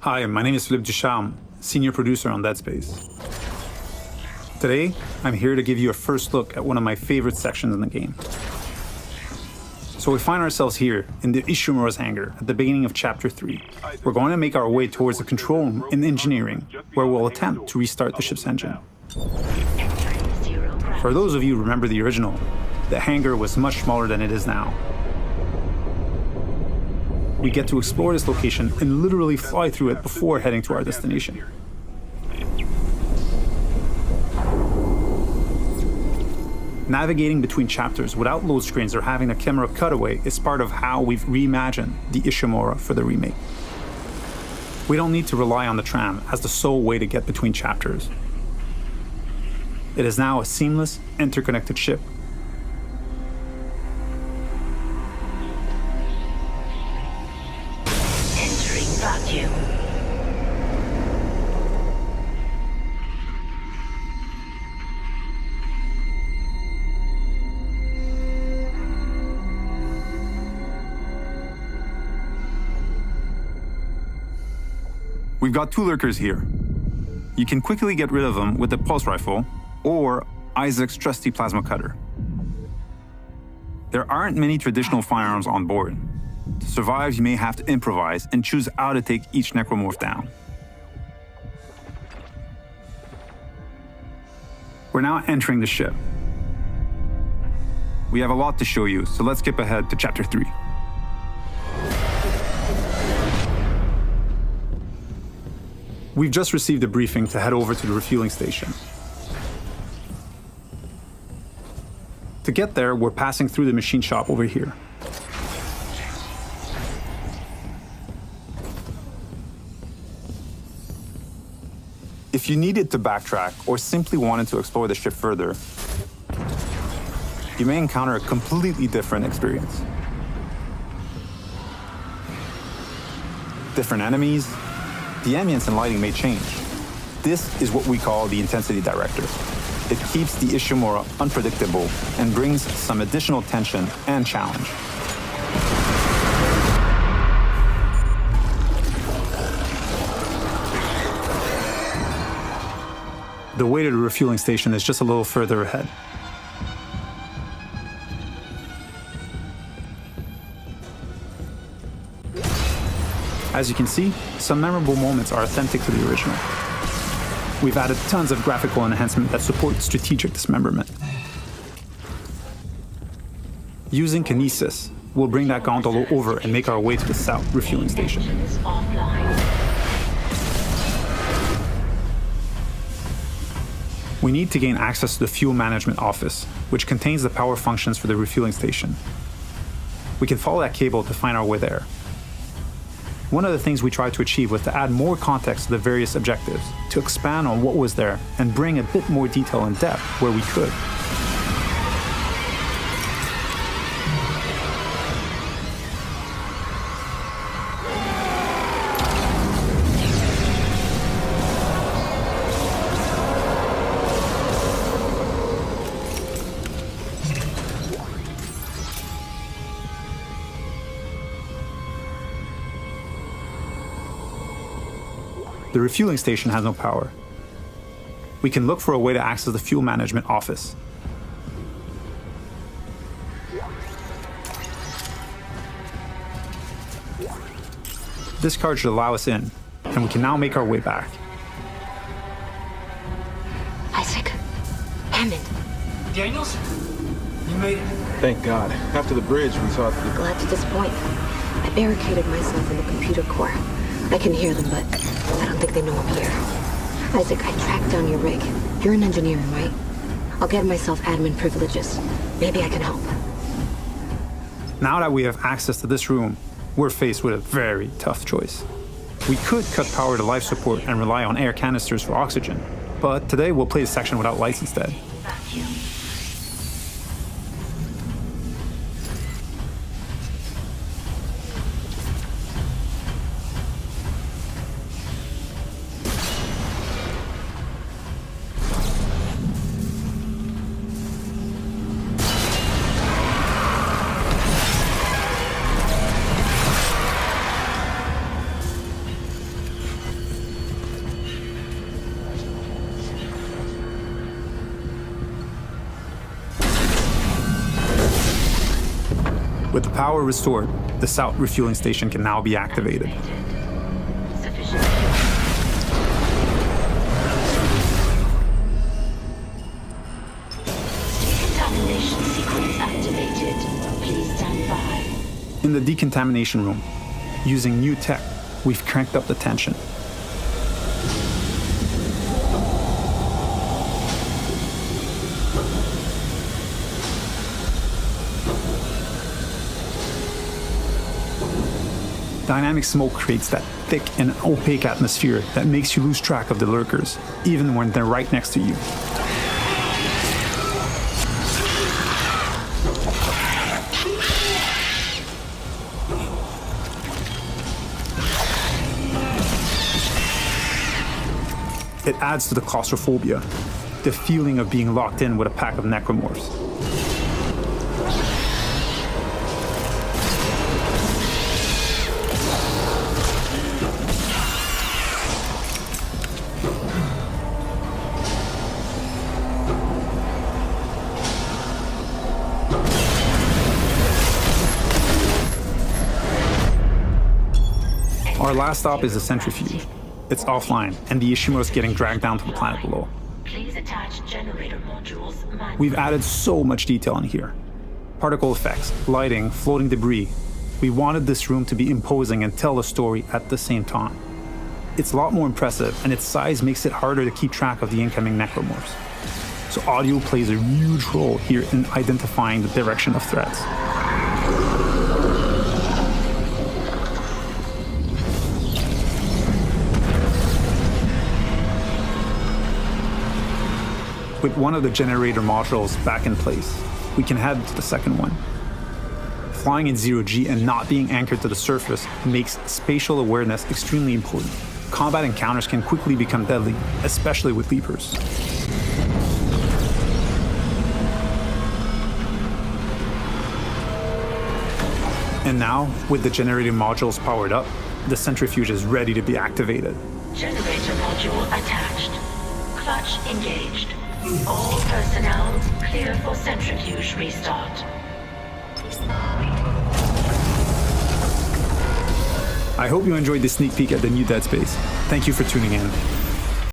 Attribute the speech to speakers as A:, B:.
A: Hi, my name is Philippe Ducharme, senior producer on Dead Space. Today, I'm here to give you a first look at one of my favorite sections in the game. So we find ourselves here in the Ishimura's hangar at the beginning of Chapter 3. We're going to make our way towards the control room in engineering, where we'll attempt to restart the ship's engine. For those of you who remember the original, the hangar was much smaller than it is now. We get to explore this location and literally fly through it before heading to our destination. Navigating between chapters without load screens or having a camera cutaway is part of how we've reimagined the Ishimura for the remake. We don't need to rely on the tram as the sole way to get between chapters. It is now a seamless, interconnected ship.
B: Entering vacuum.
A: We've got two lurkers here. You can quickly get rid of them with the pulse rifle or Isaac's trusty plasma cutter. There aren't many traditional firearms on board. To survive, you may have to improvise and choose how to take each necromorph down. We're now entering the ship. We have a lot to show you, so let's skip ahead to Chapter 3. We've just received a briefing to head over to the refueling station. To get there, we're passing through the machine shop over here. If you needed to backtrack or simply wanted to explore the ship further, you may encounter a completely different experience. Different enemies, the ambience and lighting may change. This is what we call the intensity director. It keeps the Ishimura unpredictable and brings some additional tension and challenge. The way to the refueling station is just a little further ahead. As you can see, some memorable moments are authentic to the original. We've added tons of graphical enhancement that support strategic dismemberment. Using kinesis, we'll bring that gondola over and make our way to the south refueling station. We need to gain access to the fuel management office, which contains the power functions for the refueling station. We can follow that cable to find our way there. One of the things we tried to achieve was to add more context to the various objectives, to expand on what was there and bring a bit more detail and depth where we could. The refueling station has no power. We can look for a way to access the fuel management office. This card should allow us in, and we can now make our way back.
B: Isaac. Hammond.
C: Daniels? You made it.
D: Thank God. After the bridge, we thought...
B: Glad to disappoint. I barricaded myself in the computer core. I can hear them, but I don't think they know I'm here. Isaac, I tracked down your rig. You're in engineering, right? I'll get myself admin privileges. Maybe I can help.
A: Now that we have access to this room, we're faced with a very tough choice. We could cut power to life support and rely on air canisters for oxygen, but today we'll play a section without lights instead.
B: Vacuum.
A: With the power restored, the south refueling station can now be activated.
B: Sufficient. Decontamination sequence activated. Please stand by.
A: In the decontamination room, using new tech, we've cranked up the tension. Dynamic smoke creates that thick and opaque atmosphere that makes you lose track of the lurkers, even when they're right next to you. It adds to the claustrophobia, the feeling of being locked in with a pack of necromorphs. Our last stop is the centrifuge. It's offline, and the Ishimura is getting dragged down to the planet below.
B: Please attach generator modules.
A: We've added so much detail in here. Particle effects, lighting, floating debris. We wanted this room to be imposing and tell a story at the same time. It's a lot more impressive, and its size makes it harder to keep track of the incoming necromorphs. So audio plays a huge role here in identifying the direction of threats. With one of the generator modules back in place, we can head to the second one. Flying in zero-G and not being anchored to the surface makes spatial awareness extremely important. Combat encounters can quickly become deadly, especially with leapers. And now, with the generator modules powered up, the centrifuge is ready to be activated.
B: Generator module attached. Clutch engaged. All personnel clear for centrifuge restart.
A: I hope you enjoyed this sneak peek at the new Dead Space. Thank you for tuning in.